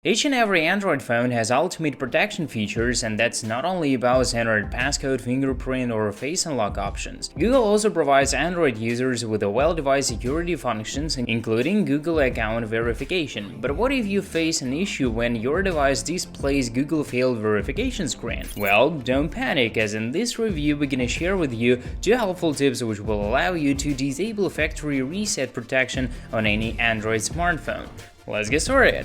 Each and every Android phone has ultimate protection features, and that's not only about standard passcode, fingerprint, or face unlock options. Google also provides Android users with a well-defined security functions, including Google account verification. But what if you face an issue when your device displays Google failed verification screen? Well, don't panic, as in this review we're gonna share with you 2 helpful tips which will allow you to disable factory reset protection on any Android smartphone. Let's get started.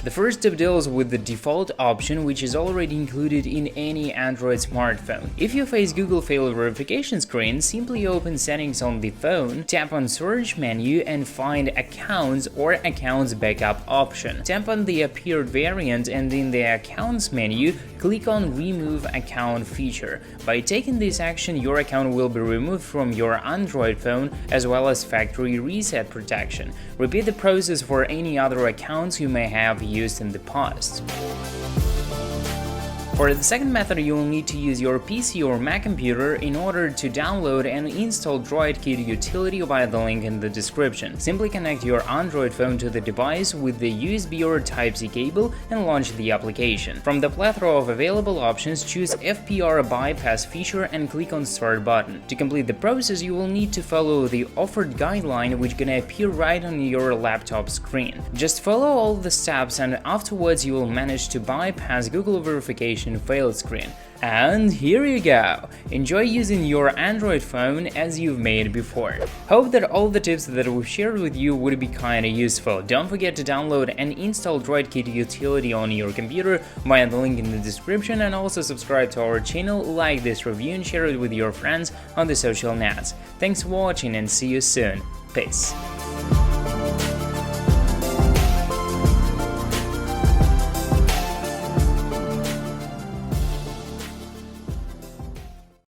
The first tip deals with the default option, which is already included in any Android smartphone. If you face Google failed verification screen, simply open settings on the phone, tap on search menu and find accounts or accounts backup option. Tap on the appeared variant and in the accounts menu, click on remove account feature. By taking this action, your account will be removed from your Android phone as well as factory reset protection. Repeat the process for any other accounts you may have used in the past. For the second method, you will need to use your PC or Mac computer in order to download and install DroidKit utility via the link in the description. Simply connect your Android phone to the device with the USB or Type-C cable and launch the application. From the plethora of available options, choose FPR bypass feature and click on Start button. To complete the process, you will need to follow the offered guideline, which gonna appear right on your laptop screen. Just follow all the steps and afterwards you will manage to bypass Google verification failed screen. And here you go! Enjoy using your Android phone as you've made before. Hope that all the tips that we've shared with you would be kinda useful. Don't forget to download and install DroidKit utility on your computer via the link in the description, and also subscribe to our channel, like this review and share it with your friends on the social nets. Thanks for watching and see you soon. Peace.